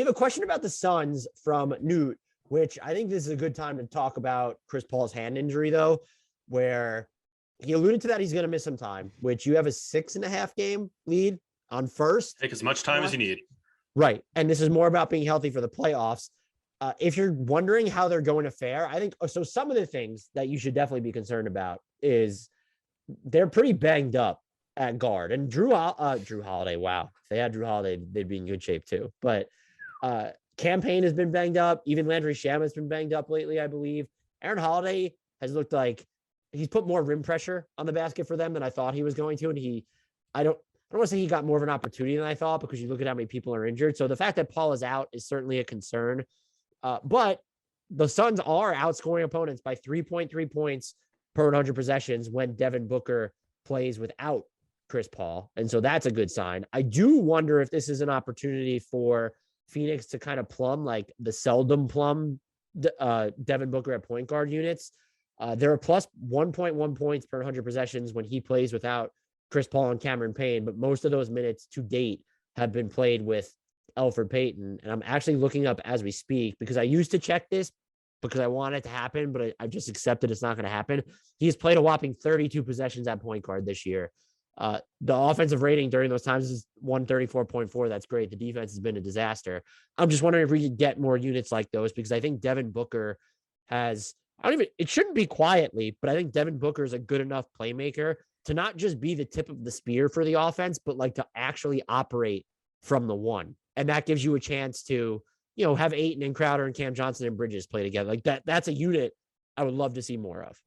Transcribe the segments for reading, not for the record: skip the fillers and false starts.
We have a question about the Suns from Newt, which I think this is a good time to talk about Chris Paul's hand injury, though, where he alluded to that he's going to miss some time, which you have a 6.5 game lead on first. Take as much time as you need. Right. And this is more about being healthy for the playoffs. If you're wondering how they're going to fare, I think so. Some of the things that you should definitely be concerned about is they're pretty banged up at guard. And Drew Holiday, wow. If they had Drew Holiday, they'd be in good shape too. But Cam Payne has been banged up. Even Landry Shamet has been banged up lately, I believe. Aaron Holiday has looked like he's put more rim pressure on the basket for them than I thought he was going to. And I don't want to say he got more of an opportunity than I thought, because you look at how many people are injured. So the fact that Paul is out is certainly a concern. But the Suns are outscoring opponents by 3.3 points per 100 possessions when Devin Booker plays without Chris Paul. And so that's a good sign. I do wonder if this is an opportunity for Phoenix to kind of plumb like the seldom plumb Devin Booker at point guard units. There are plus 1.1 points per 100 possessions when he plays without Chris Paul and Cameron Payne, but most of those minutes to date have been played with Elfrid Payton. And I'm actually looking up as we speak, because I used to check this because I want it to happen, but I just accepted it's not going to happen. He's played a whopping 32 possessions at point guard this year. The offensive rating during those times is 134.4. That's great. The defense has been a disaster. I'm just wondering if we could get more units like those, because I think Devin Booker has, it shouldn't be quietly, but I think Devin Booker is a good enough playmaker to not just be the tip of the spear for the offense, but like to actually operate from the one. And that gives you a chance to, have Ayton and Crowder and Cam Johnson and Bridges play together. Like that's a unit I would love to see more of.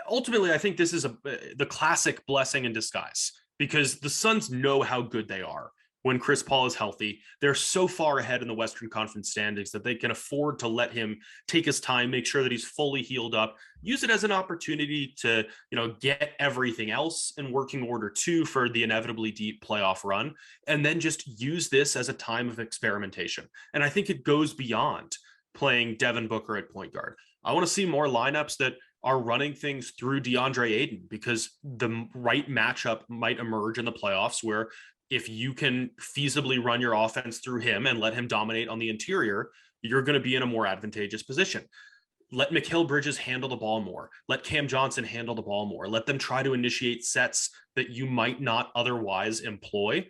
Ultimately, I think this is the classic blessing in disguise, because the Suns know how good they are when Chris Paul is healthy. They're so far ahead in the Western Conference standings that they can afford to let him take his time, make sure that he's fully healed up, use it as an opportunity to, get everything else in working order too for the inevitably deep playoff run, and then just use this as a time of experimentation. And I think it goes beyond playing Devin Booker at point guard. I want to see more lineups that are running things through Deandre Ayton, because the right matchup might emerge in the playoffs where if you can feasibly run your offense through him and let him dominate on the interior, you're going to be in a more advantageous position. Let Mikal Bridges handle the ball more. Let Cam Johnson handle the ball more. Let them try to initiate sets that you might not otherwise employ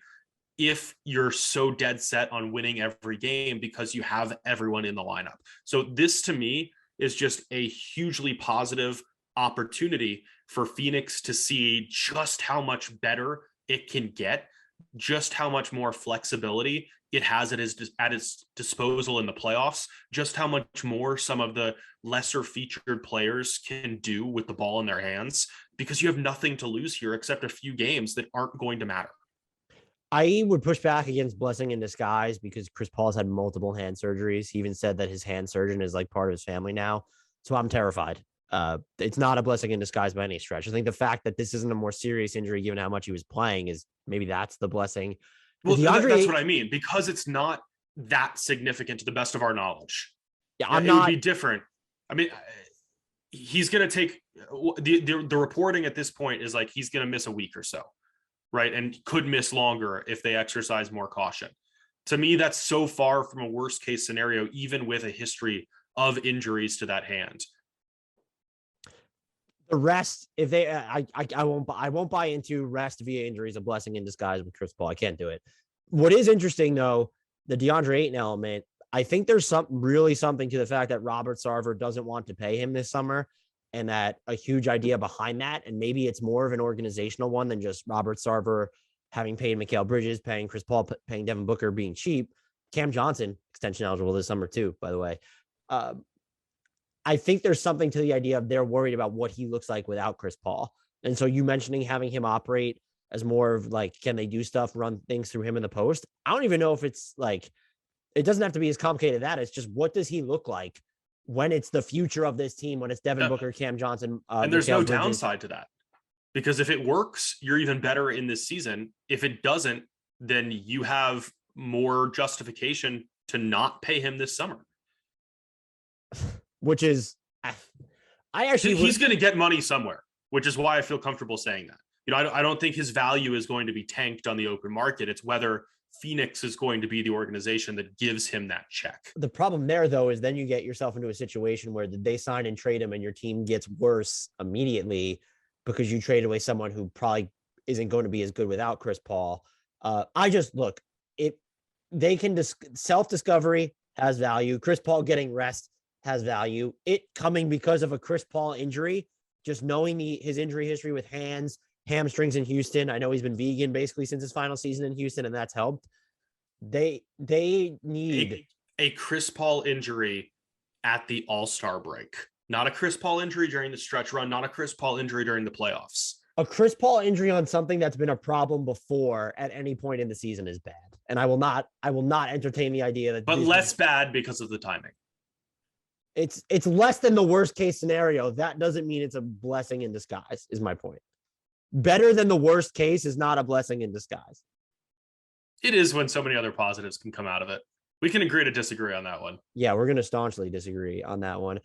if you're so dead set on winning every game because you have everyone in the lineup. So this to me is just a hugely positive opportunity for Phoenix to see just how much better it can get, just how much more flexibility it has at its disposal in the playoffs, just how much more some of the lesser featured players can do with the ball in their hands, because you have nothing to lose here except a few games that aren't going to matter. I would push back against blessing in disguise, because Chris Paul's had multiple hand surgeries. He even said that his hand surgeon is like part of his family now. So I'm terrified. It's not a blessing in disguise by any stretch. I think the fact that this isn't a more serious injury, given how much he was playing, is maybe that's the blessing. Well, that's what I mean, because it's not that significant to the best of our knowledge. Yeah, it would be different. I mean, he's going to take the reporting at this point is like he's going to miss a week or so, right? And could miss longer if they exercise more caution. To me, that's so far from a worst case scenario, even with a history of injuries to that hand. The rest, if they, I won't buy into rest via injuries, a blessing in disguise with Chris Paul. I can't do it. What is interesting though, the DeAndre Ayton element, I think there's something to the fact that Robert Sarver doesn't want to pay him this summer, and that a huge idea behind that. And maybe it's more of an organizational one than just Robert Sarver having paid Mikal Bridges, paying Chris Paul, paying Devin Booker, being cheap. Cam Johnson, extension eligible this summer too, by the way. I think there's something to the idea of they're worried about what he looks like without Chris Paul. And so you mentioning having him operate as more of like, can they do stuff, run things through him in the post? I don't even know if it's like, it doesn't have to be as complicated that. It's just, what does he look like when it's the future of this team, when it's Devin Booker, Cam Johnson. And there's no downside to that, because if it works, you're even better in this season. If it doesn't, then you have more justification to not pay him this summer. Which is, he's going to get money somewhere, which is why I feel comfortable saying that. I don't think his value is going to be tanked on the open market. It's whether Phoenix is going to be the organization that gives him that check. The problem there, though, is then you get yourself into a situation where they sign and trade him and your team gets worse immediately because you trade away someone who probably isn't going to be as good without Chris Paul. I just look, if they can self-discovery has value. Chris Paul getting rest has value. It coming because of a Chris Paul injury, just knowing his injury history with hamstrings in Houston. I know he's been vegan basically since his final season in Houston, and that's helped. They need a Chris Paul injury at the All-Star break, not a Chris Paul injury during the stretch run, not a Chris Paul injury during the playoffs. A Chris Paul injury on something that's been a problem before at any point in the season is bad. And I will not entertain the idea that, but less bad because of the timing. It's less than the worst case scenario. That doesn't mean it's a blessing in disguise, is my point. Better than the worst case is not a blessing in disguise. It is when so many other positives can come out of it. We can agree to disagree on that one. Yeah, we're going to staunchly disagree on that one.